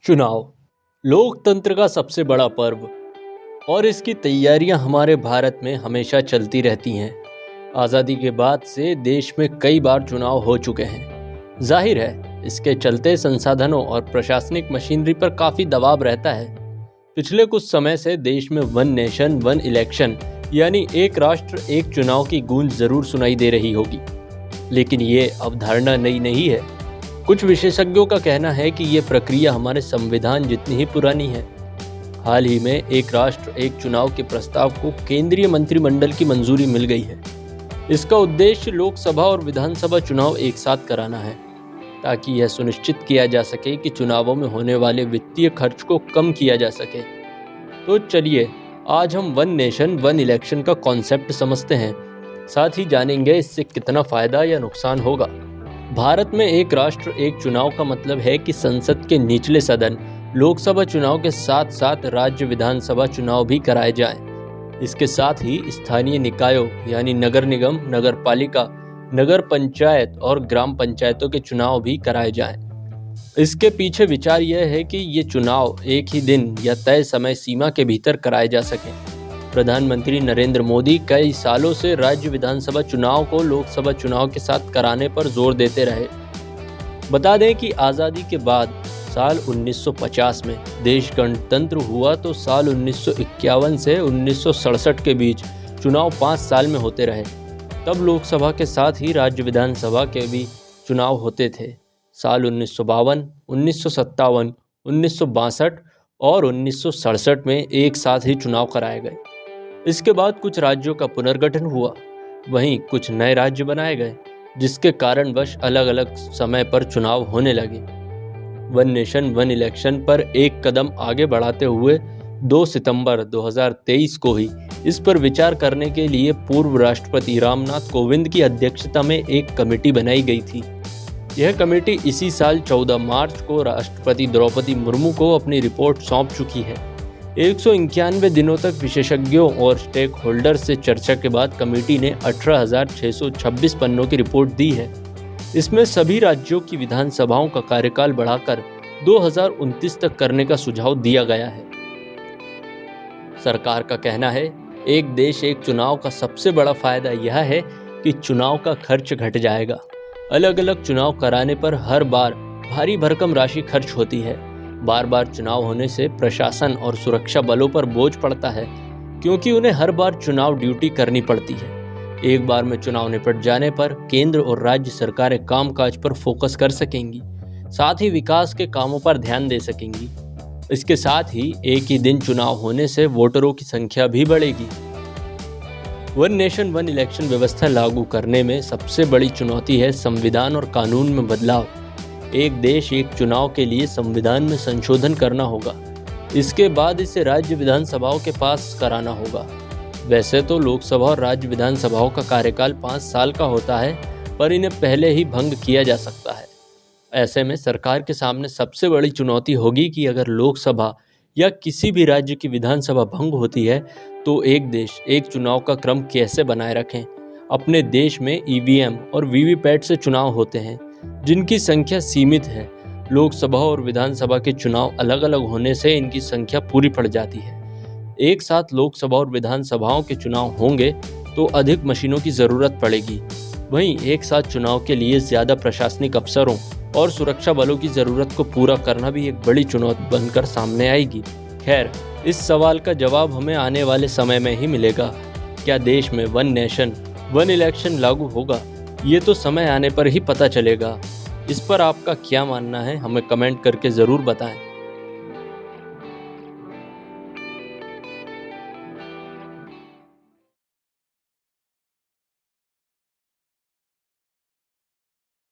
चुनाव लोकतंत्र का सबसे बड़ा पर्व और इसकी तैयारियां हमारे भारत में हमेशा चलती रहती हैं। आज़ादी के बाद से देश में कई बार चुनाव हो चुके हैं। जाहिर है इसके चलते संसाधनों और प्रशासनिक मशीनरी पर काफ़ी दबाव रहता है। पिछले कुछ समय से देश में वन नेशन वन इलेक्शन यानी एक राष्ट्र एक चुनाव की गूंज जरूर सुनाई दे रही होगी, लेकिन ये अवधारणा नई नहीं है। कुछ विशेषज्ञों का कहना है कि ये प्रक्रिया हमारे संविधान जितनी ही पुरानी है। हाल ही में एक राष्ट्र एक चुनाव के प्रस्ताव को केंद्रीय मंत्रिमंडल की मंजूरी मिल गई है। इसका उद्देश्य लोकसभा और विधानसभा चुनाव एक साथ कराना है, ताकि यह सुनिश्चित किया जा सके कि चुनावों में होने वाले वित्तीय खर्च को कम किया जा सके। तो चलिए आज हम वन नेशन वन इलेक्शन का कॉन्सेप्ट समझते हैं, साथ ही जानेंगे इससे कितना फायदा या नुकसान होगा। भारत में एक राष्ट्र एक चुनाव का मतलब है कि संसद के निचले सदन लोकसभा चुनाव के साथ साथ राज्य विधानसभा चुनाव भी कराए जाएं। इसके साथ ही स्थानीय निकायों यानी नगर निगम, नगर पालिका, नगर पंचायत और ग्राम पंचायतों के चुनाव भी कराए जाएं। इसके पीछे विचार यह है कि ये चुनाव एक ही दिन या तय समय सीमा के भीतर कराए जा सकें। प्रधानमंत्री नरेंद्र मोदी कई सालों से राज्य विधानसभा चुनाव को लोकसभा चुनाव के साथ कराने पर जोर देते रहे। बता दें कि आज़ादी के बाद साल 1950 में देश गणतंत्र हुआ तो साल 1951 से 1967 के बीच चुनाव 5 साल में होते रहे। तब लोकसभा के साथ ही राज्य विधानसभा के भी चुनाव होते थे। साल 1952, 1957, 1962 और 1967 में एक साथ ही चुनाव कराए गए। इसके बाद कुछ राज्यों का पुनर्गठन हुआ, वहीं कुछ नए राज्य बनाए गए, जिसके कारणवश अलग अलग समय पर चुनाव होने लगे। वन नेशन वन इलेक्शन पर एक कदम आगे बढ़ाते हुए 2 सितंबर 2023 को ही इस पर विचार करने के लिए पूर्व राष्ट्रपति रामनाथ कोविंद की अध्यक्षता में एक कमेटी बनाई गई थी। यह कमेटी इसी साल 14 मार्च को राष्ट्रपति द्रौपदी मुर्मू को अपनी रिपोर्ट सौंप चुकी है। 191 दिनों तक विशेषज्ञों और स्टेक होल्डर से चर्चा के बाद कमेटी ने 18,626 पन्नों की रिपोर्ट दी है। इसमें सभी राज्यों की विधानसभाओं का कार्यकाल बढ़ाकर 2029 तक करने का सुझाव दिया गया है। सरकार का कहना है, एक देश एक चुनाव का सबसे बड़ा फायदा यह है कि चुनाव का खर्च घट जाएगा। अलग अलग चुनाव कराने पर हर बार भारी भरकम राशि खर्च होती है। बार बार चुनाव होने से प्रशासन और सुरक्षा बलों पर बोझ पड़ता है, क्योंकि उन्हें हर बार चुनाव ड्यूटी करनी पड़ती है। एक बार में चुनाव निपट जाने पर केंद्र और राज्य सरकारें कामकाज पर फोकस कर सकेंगी, साथ ही विकास के कामों पर ध्यान दे सकेंगी। इसके साथ ही एक ही दिन चुनाव होने से वोटरों की संख्या भी बढ़ेगी। वन नेशन वन इलेक्शन व्यवस्था लागू करने में सबसे बड़ी चुनौती है संविधान और कानून में बदलाव। एक देश एक चुनाव के लिए संविधान में संशोधन करना होगा। इसके बाद इसे राज्य विधानसभाओं के पास कराना होगा। वैसे तो लोकसभा और राज्य विधानसभाओं का कार्यकाल 5 साल का होता है, पर इन्हें पहले ही भंग किया जा सकता है। ऐसे में सरकार के सामने सबसे बड़ी चुनौती होगी कि अगर लोकसभा या किसी भी राज्य की विधानसभा भंग होती है तो एक देश एक चुनाव का क्रम कैसे बनाए रखें। अपने देश में ईवीएम और वीवीपैट से चुनाव होते हैं, जिनकी संख्या सीमित है। लोकसभा और विधानसभा के चुनाव अलग अलग होने से इनकी संख्या पूरी पड़ जाती है। एक साथ लोकसभा और विधानसभाओं के चुनाव होंगे तो अधिक मशीनों की जरूरत पड़ेगी। वहीं एक साथ चुनाव के लिए ज्यादा प्रशासनिक अफसरों और सुरक्षा बलों की जरूरत को पूरा करना भी एक बड़ी चुनौती बनकर सामने आएगी। खैर, इस सवाल का जवाब हमें आने वाले समय में ही मिलेगा। क्या देश में वन नेशन वन इलेक्शन लागू होगा, ये तो समय आने पर ही पता चलेगा। इस पर आपका क्या मानना है, हमें कमेंट करके ज़रूर बताएं।